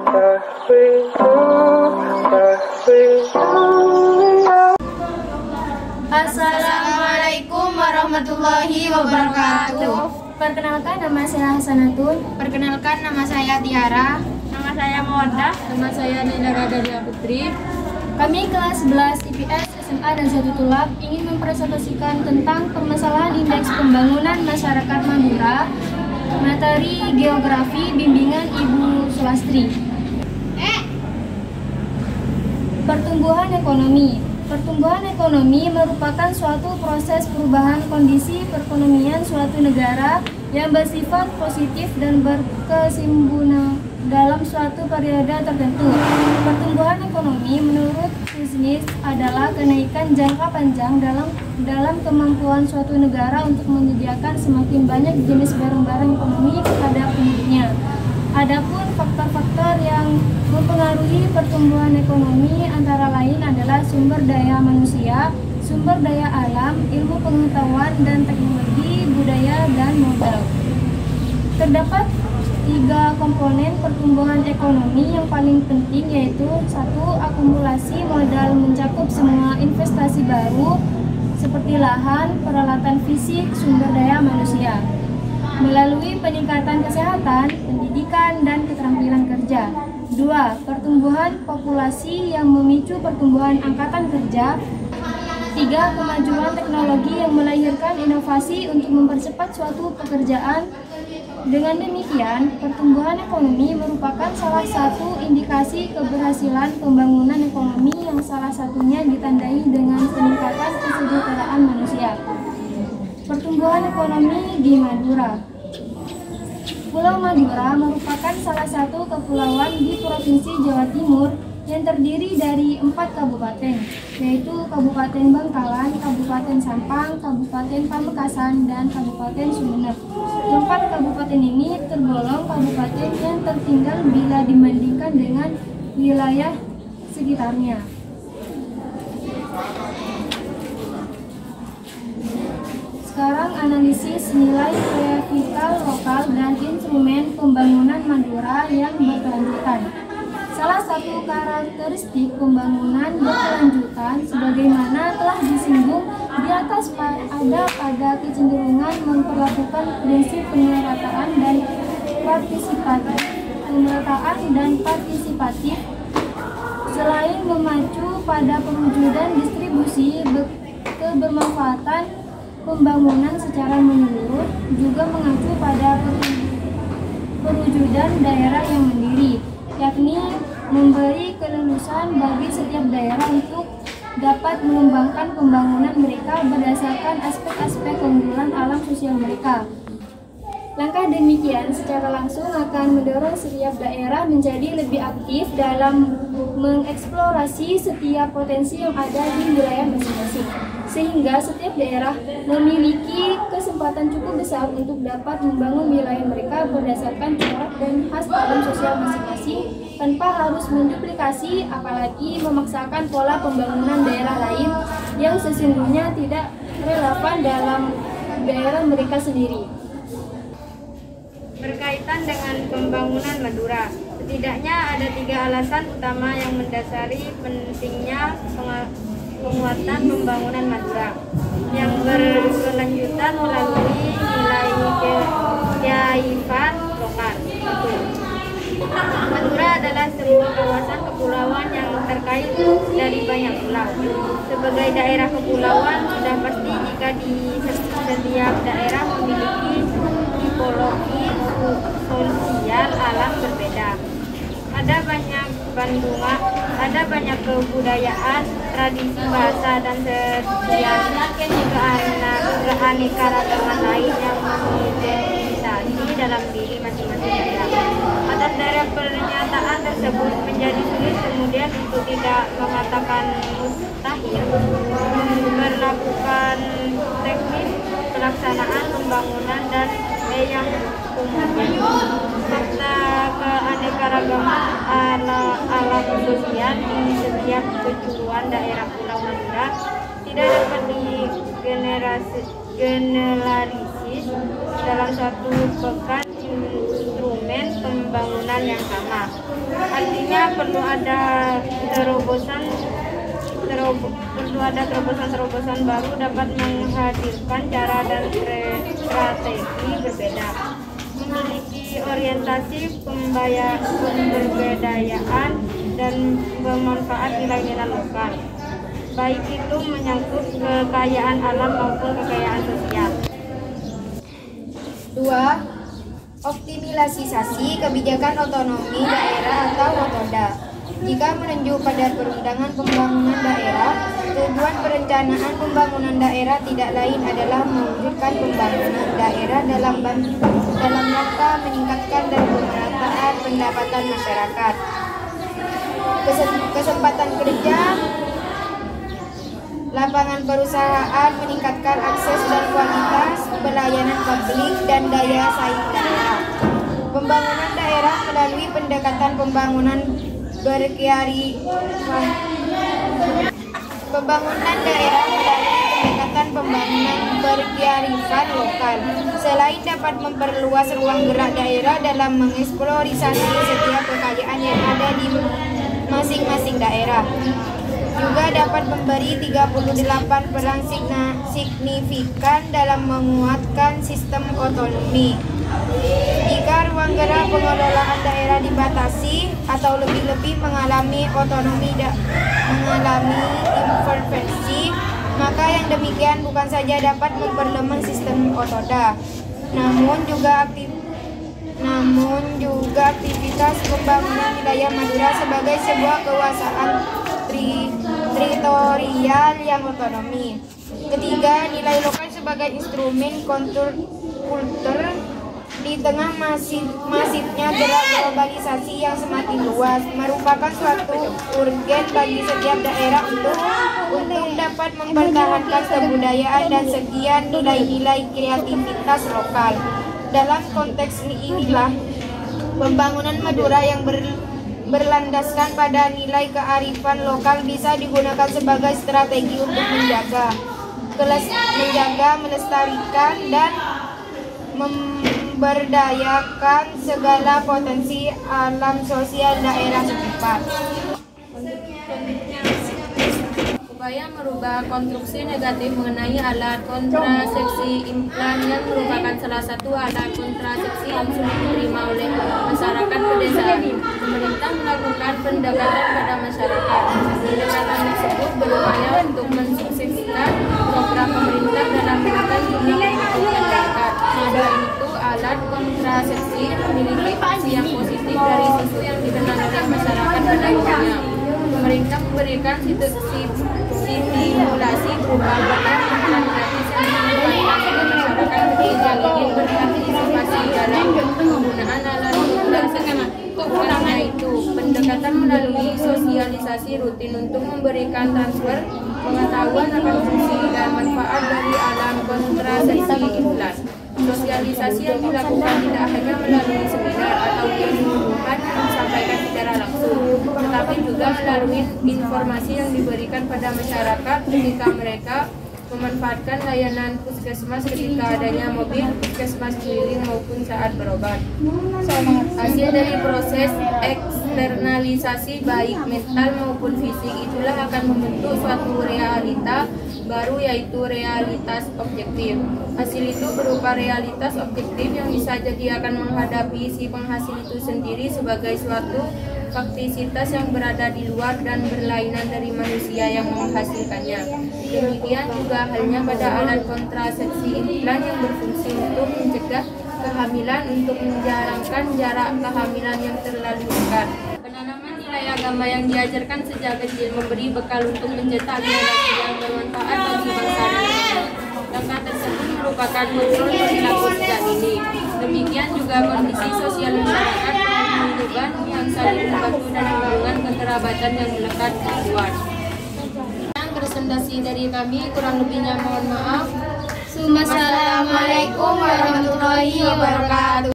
Assalamualaikum warahmatullahi wabarakatuh. Perkenalkan, nama saya Hasanatun. Perkenalkan, nama saya Tiara. Nama saya Mawaddah. Nama saya Nina Radalia Putri. Kami kelas 11 IPS SMA dan Satu Tulab ingin mempresentasikan tentang permasalahan indeks pembangunan masyarakat Madura, materi geografi bimbingan Ibu Sulastri. Pertumbuhan ekonomi. Pertumbuhan ekonomi merupakan suatu proses perubahan kondisi perekonomian suatu negara yang bersifat positif dan berkesinambungan dalam suatu periode tertentu. Pertumbuhan ekonomi menurut Kuznets adalah kenaikan jangka panjang dalam kemampuan suatu negara untuk menyediakan semakin banyak jenis barang-barang ekonomi kepada penduduknya. Adapun faktor-faktor yang mempengaruhi pertumbuhan ekonomi antara lain adalah sumber daya manusia, sumber daya alam, ilmu pengetahuan dan teknologi, budaya, dan modal. Terdapat 3 komponen pertumbuhan ekonomi yang paling penting, yaitu 1. Akumulasi modal mencakup semua investasi baru seperti lahan, peralatan fisik, sumber daya manusia melalui peningkatan kesehatan, pendidikan, dan keterampilan kerja. 2. Pertumbuhan populasi yang memicu pertumbuhan angkatan kerja. 3. Kemajuan teknologi yang melahirkan inovasi untuk mempercepat suatu pekerjaan. Dengan demikian, pertumbuhan ekonomi merupakan salah satu indikasi keberhasilan pembangunan ekonomi yang salah satunya ditandai dengan peningkatan kesejahteraan manusia. Pertumbuhan ekonomi di Madura. Pulau Madura merupakan salah satu kepulauan di Provinsi Jawa Timur yang terdiri dari 4 kabupaten, yaitu Kabupaten Bangkalan, Kabupaten Sampang, Kabupaten Pamekasan, dan Kabupaten Sumeneb. 4 kabupaten ini tergolong kabupaten yang tertinggal bila dibandingkan dengan wilayah sekitarnya. Sekarang analisis nilai kapital lokal dan instrumen pembangunan Madura yang berkelanjutan. Salah satu karakteristik pembangunan berkelanjutan sebagaimana telah disinggung di atas ada pada kecenderungan memperlakukan prinsip pemerataan dan partisipatif selain memacu pada perwujudan distribusi kebermanfaatan pembangunan secara menyeluruh, juga mengacu pada perwujudan daerah yang mandiri, yakni memberi keleluasan bagi setiap daerah untuk dapat mengembangkan pembangunan mereka berdasarkan aspek-aspek keunggulan alam sosial mereka. Langkah demikian secara langsung akan mendorong setiap daerah menjadi lebih aktif dalam mengeksplorasi setiap potensi yang ada di wilayah masing-masing, sehingga setiap daerah memiliki kesempatan cukup besar untuk dapat membangun wilayah mereka berdasarkan corak dan khas alam sosial masing-masing tanpa harus menduplikasi apalagi memaksakan pola pembangunan daerah lain yang sesungguhnya tidak relevan dalam daerah mereka sendiri. Berkaitan dengan pembangunan Madura, setidaknya ada 3 alasan utama yang mendasari pentingnya penguatan pembangunan Madura yang berkelanjutan melalui nilai kearifan lokal. Madura adalah sebuah kawasan kepulauan yang terkait dari banyak pulau. Sebagai daerah kepulauan, sudah pasti jika di setiap daerah memiliki tipologi sosial alam berbeda. Ada banyak bandungan, ada banyak kebudayaan, tradisi bahasa dan keanekaragaman lain yang mengidentifikasi dalam diri masing-masing daerah. Atas daerah pernyataan tersebut menjadi sulit kemudian untuk tidak mengatakan mustahil melakukan teknis pelaksanaan pembangunan dan yang umumnya serta keanekaragaman alam sosial di setiap penjuruan daerah Pulau Madura tidak dapat digeneralisir dalam suatu pekan instrumen pembangunan yang sama. Artinya perlu ada terobosan baru dapat menghadirkan cara dan strategi berbeda, memiliki orientasi pemberdayaan dan bermanfaat nilai-nilai lokal, baik itu menyangkut kekayaan alam maupun kekayaan sosial. 2. Optimalisasi kebijakan otonomi daerah atau OTODA. Jika merujuk pada Perundangan Pembangunan Daerah, tujuan perencanaan pembangunan daerah tidak lain adalah mewujudkan pembangunan daerah dalam rangka meningkatkan dan pemerataan pendapatan masyarakat, kesempatan kerja, lapangan perusahaan, meningkatkan akses dan kualitas pelayanan publik, dan daya saing daerah. Pembangunan daerah melalui pendekatan pembangunan berkearifan lokal. Selain dapat memperluas ruang gerak daerah dalam mengeksplorasi setiap kekayaan yang ada di masing-masing daerah, juga dapat memberi 38 peran signifikan dalam menguatkan sistem otonomi. Jika ruang gerak pengelolaan daerah dibatasi atau lebih-lebih mengalami intervensi, maka yang demikian bukan saja dapat memperlemah sistem OTODA, namun juga aktivitas pembangunan wilayah Madura sebagai sebuah kekuasaan teritorial yang otonomi. Ketiga, nilai lokal sebagai instrumen kultur di tengah masifnya gerak globalisasi yang semakin luas merupakan suatu urgen bagi setiap daerah untuk dapat mempertahankan kebudayaan dan sekian nilai-nilai kreativitas lokal. Dalam konteks inilah pembangunan Madura yang berlandaskan pada nilai kearifan lokal bisa digunakan sebagai strategi untuk menjaga, melestarikan, dan memberdayakan segala potensi alam sosial daerah setempat. Upaya merubah konstruksi negatif mengenai alat kontrasepsi implan yang merupakan salah satu alat kontrasepsi yang sulit diterima oleh masyarakat pedesaan. Pemerintah melakukan pendekatan pada masyarakat. Pendekatan tersebut berupaya untuk mensukseskan program pemerintah dalam menekan jumlah masyarakat. Selain itu, alat kontrasepsi memiliki fungsi yang positif dari sisi yang dikenal oleh masyarakat pada umumnya. Pemerintah memberikan stimulasi berupa program implan gratis yang dimanfaatkan masyarakat ketika ingin berpartisipasi dalam penggunaan alat kontrasepsi. Karena itu, pendekatan melalui sosialisasi rutin untuk memberikan transfer pengetahuan akan fungsi dan manfaat dari alat kontrasepsi implan. Sosialisasi yang dilakukan tidak hanya melalui seminar atau penyuluhan yang disampaikan secara langsung, tetapi juga melalui informasi yang diberikan pada masyarakat ketika mereka memanfaatkan layanan puskesmas ketika adanya mobil puskesmas keliling maupun saat berobat. Hasil dari proses eksternalisasi baik mental maupun fisik itulah akan membentuk suatu realita baru, yaitu realitas objektif. Hasil itu berupa realitas objektif yang bisa jadi akan menghadapi si penghasil itu sendiri sebagai suatu faktisitas yang berada di luar dan berlainan dari manusia yang menghasilkannya. Demikian juga halnya pada alat kontrasepsi implan yang berfungsi untuk mencegah kehamilan, untuk menjarangkan jarak kehamilan yang terlalu dekat. Penanaman nilai agama yang diajarkan sejak kecil memberi bekal untuk mencetak generasi yang bermanfaat bagi bangsa dan negara. Langkah tersebut merupakan kontrol perilaku sejak dini. Demikian juga kondisi sosial masyarakat penghubungan yang saling membantu dan hubungan kekerabatan yang melekat dan kuat. Yang presentasi dari kami, kurang lebihnya mohon maaf. Assalamualaikum warahmatullahi wabarakatuh.